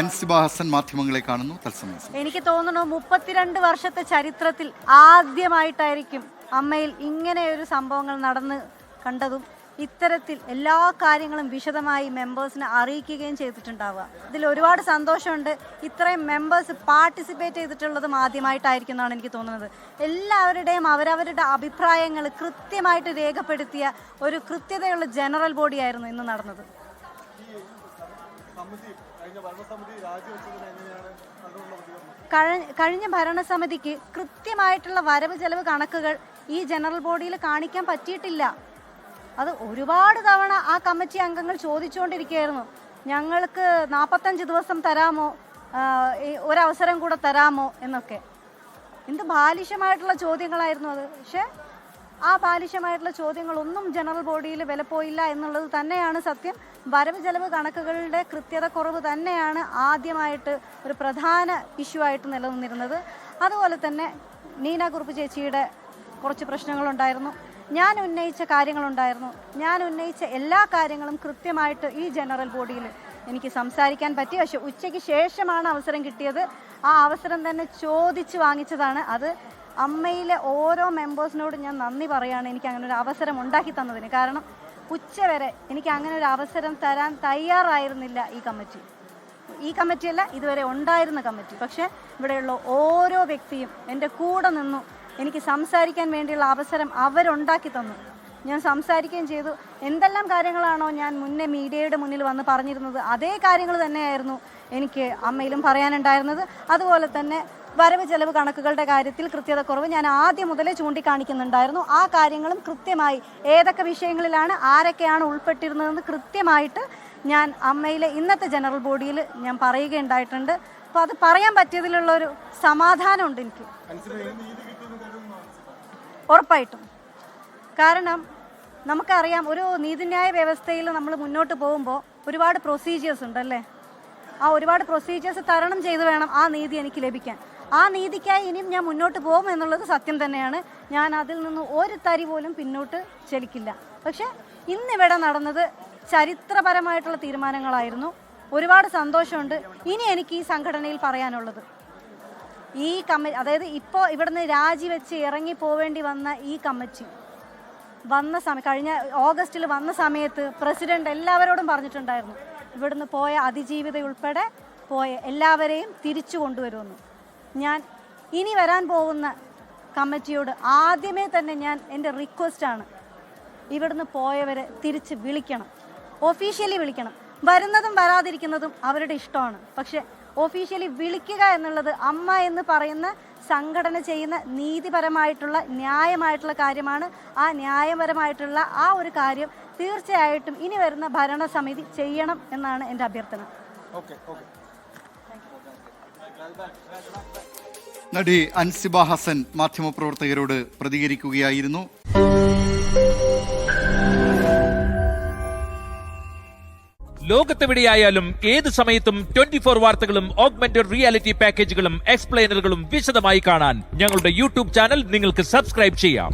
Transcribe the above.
അൻസിബ ഹസൻ മാധ്യമങ്ങളെ കാണുന്നു തത്സമയം. എനിക്ക് തോന്നുന്നു 32 വർഷത്തെ ചരിത്രത്തിൽ ആദ്യമായിട്ടായിരിക്കും അമ്മയിൽ ഇങ്ങനെ ഒരു സംഭവങ്ങൾ നടന്ന് കണ്ടതും ഇത്തരത്തിൽ എല്ലാ കാര്യങ്ങളും വിശദമായി മെമ്പേഴ്സിനെ അറിയിക്കുകയും ചെയ്തിട്ടുണ്ടാവുക. ഇതിൽ ഒരുപാട് സന്തോഷമുണ്ട്. ഇത്രയും മെമ്പേഴ്സ് പാർട്ടിസിപ്പേറ്റ് ചെയ്തിട്ടുള്ളതും ആദ്യമായിട്ടായിരിക്കും എന്നാണ് എനിക്ക് തോന്നുന്നത്. എല്ലാവരുടെയും അവരവരുടെ അഭിപ്രായങ്ങൾ കൃത്യമായിട്ട് രേഖപ്പെടുത്തിയ ഒരു കൃത്യതയുള്ള ജനറൽ ബോഡിയായിരുന്നു ഇന്ന് നടന്നത്. കഴിഞ്ഞ ഭരണസമിതിക്ക് കൃത്യമായിട്ടുള്ള വരവ് ചെലവ് കണക്കുകൾ ഈ ജനറൽ ബോഡിയിൽ കാണിക്കാൻ പറ്റിയിട്ടില്ല. അത് ഒരുപാട് തവണ ആ കമ്മിറ്റി അംഗങ്ങൾ ചോദിച്ചുകൊണ്ടിരിക്കുകയായിരുന്നു, ഞങ്ങൾക്ക് 45 ദിവസം തരാമോ, ഒരവസരം കൂടെ തരാമോ എന്നൊക്കെ. എന്ത് ബാലിശമായിട്ടുള്ള ചോദ്യങ്ങളായിരുന്നു അത്. പക്ഷേ ആ ബാലിശമായിട്ടുള്ള ചോദ്യങ്ങളൊന്നും ജനറൽ ബോഡിയിൽ വിലപ്പോയില്ല എന്നുള്ളത് തന്നെയാണ് സത്യം. വരവ് ചെലവ് കണക്കുകളുടെ കൃത്യത കുറവ് തന്നെയാണ് ആദ്യമായിട്ട് ഒരു പ്രധാന ഇഷ്യൂ ആയിട്ട് നിലനിന്നിരുന്നത്. അതുപോലെ തന്നെ നീന കുറുപ്പ് ചേച്ചിയുടെ കുറച്ച് പ്രശ്നങ്ങളുണ്ടായിരുന്നു, ഞാൻ ഉന്നയിച്ച കാര്യങ്ങളുണ്ടായിരുന്നു. ഞാൻ ഉന്നയിച്ച എല്ലാ കാര്യങ്ങളും കൃത്യമായിട്ട് ഈ ജനറൽ ബോഡിയിൽ എനിക്ക് സംസാരിക്കാൻ പറ്റി. പക്ഷെ ഉച്ചയ്ക്ക് ശേഷമാണ് അവസരം കിട്ടിയത്. ആ അവസരം തന്നെ ചോദിച്ച് വാങ്ങിച്ചതാണ്. അത് അമ്മയിലെ ഓരോ മെമ്പേഴ്സിനോടും ഞാൻ നന്ദി പറയുകയാണ് എനിക്ക് അങ്ങനെ ഒരു അവസരം ഉണ്ടാക്കി തന്നതിന്. കാരണം ഉച്ചവരെ എനിക്ക് അങ്ങനെ ഒരു അവസരം തരാൻ തയ്യാറായിരുന്നില്ല ഈ കമ്മിറ്റിയല്ല ഇതുവരെ ഉണ്ടായിരുന്ന കമ്മിറ്റി. പക്ഷേ ഇവിടെയുള്ള ഓരോ വ്യക്തിയും എൻ്റെ കൂടെ നിന്നു. എനിക്ക് സംസാരിക്കാൻ വേണ്ടിയുള്ള അവസരം അവരുണ്ടാക്കി തന്നു. ഞാൻ സംസാരിക്കുകയും ചെയ്തു. എന്തെല്ലാം കാര്യങ്ങളാണോ ഞാൻ മുന്നേ മീഡിയയുടെ മുന്നിൽ വന്ന് പറഞ്ഞിരുന്നത് അതേ കാര്യങ്ങൾ തന്നെയായിരുന്നു എനിക്ക് അമ്മയിലും പറയാനുണ്ടായിരുന്നത്. അതുപോലെ തന്നെ വരവ് ചെലവ് കണക്കുകളുടെ കാര്യത്തിൽ കൃത്യത കുറവ് ഞാൻ ആദ്യം മുതലേ ചൂണ്ടിക്കാണിക്കുന്നുണ്ടായിരുന്നു. ആ കാര്യങ്ങളും കൃത്യമായി ഏതൊക്കെ വിഷയങ്ങളിലാണ് ആരൊക്കെയാണ് ഉൾപ്പെട്ടിരുന്നതെന്ന് കൃത്യമായിട്ട് ഞാൻ അമ്മയിലെ ഇന്നത്തെ ജനറൽ ബോഡിയിൽ ഞാൻ പറയുകയുണ്ടായിട്ടുണ്ട്. അപ്പോൾ അത് പറയാൻ പറ്റിയതിലുള്ളൊരു സമാധാനമുണ്ട് എനിക്ക് ഉറപ്പായിട്ടും. കാരണം നമുക്കറിയാം, ഒരു നീതിന്യായ വ്യവസ്ഥയിൽ നമ്മൾ മുന്നോട്ട് പോകുമ്പോൾ ഒരുപാട് പ്രൊസീജിയേഴ്സ് ഉണ്ടല്ലേ. ആ ഒരുപാട് പ്രൊസീജിയേഴ്സ് തരണം ചെയ്ത് വേണം ആ നീതി എനിക്ക് ലഭിക്കാൻ. ആ നീതിക്കായി ഇനിയും ഞാൻ മുന്നോട്ട് പോകും എന്നുള്ളത് സത്യം തന്നെയാണ്. ഞാൻ അതിൽ നിന്ന് ഒരു തരി പോലും പിന്നോട്ട് ചലിക്കില്ല. പക്ഷേ ഇന്നിവിടെ നടന്നത് ചരിത്രപരമായിട്ടുള്ള തീരുമാനങ്ങളായിരുന്നു. ഒരുപാട് സന്തോഷമുണ്ട്. ഇനി എനിക്ക് ഈ സംഘടനയിൽ പറയാനുള്ളത്, ഈ കമ്മിറ്റി, അതായത് ഇപ്പോൾ ഇവിടുന്ന് രാജിവെച്ച് ഇറങ്ങി പോവേണ്ടി വന്ന ഈ കമ്മിറ്റി വന്ന കഴിഞ്ഞ ഓഗസ്റ്റിൽ വന്ന സമയത്ത് പ്രസിഡന്റ് എല്ലാവരോടും പറഞ്ഞിട്ടുണ്ടായിരുന്നു, ഇവിടുന്ന് പോയ അതിജീവിത ഉൾപ്പെടെ പോയ എല്ലാവരെയും തിരിച്ചു കൊണ്ടുവരുമെന്ന്. ഞാൻ ഇനി വരാൻ പോകുന്ന കമ്മിറ്റിയോട് ആദ്യമേ തന്നെ എൻ്റെ റിക്വസ്റ്റാണ്, ഇവിടുന്ന് പോയവരെ തിരിച്ച് വിളിക്കണം, ഒഫീഷ്യലി വിളിക്കണം. വരുന്നതും വരാതിരിക്കുന്നതും അവരുടെ ഇഷ്ടമാണ്. പക്ഷെ ഒഫീഷ്യലി വിളിക്കുക എന്നുള്ളത് അമ്മ എന്ന് പറയുന്ന സംഘടന ചെയ്യുന്ന നീതിപരമായിട്ടുള്ള ന്യായമായിട്ടുള്ള കാര്യമാണ്. ആ ന്യായപരമായിട്ടുള്ള ആ ഒരു കാര്യം തീർച്ചയായിട്ടും ഇനി വരുന്ന ഭരണസമിതി ചെയ്യണം എന്നാണ് എൻ്റെ അഭ്യർത്ഥന. നടി അൻസിബ ഹസൻ മാധ്യമപ്രവർത്തകരോട് പ്രതികരിക്കുകയായിരുന്നു. ലോകത്തെവിടെയായാലും ഏത് സമയത്തും 24 വാർത്തകളും ഓഗ്മെന്റഡ് റിയാലിറ്റി പാക്കേജുകളും എക്സ്പ്ലെയിനറുകളും വിശദമായി കാണാൻ ഞങ്ങളുടെ യൂട്യൂബ് ചാനൽ നിങ്ങൾക്ക് സബ്സ്ക്രൈബ് ചെയ്യാം.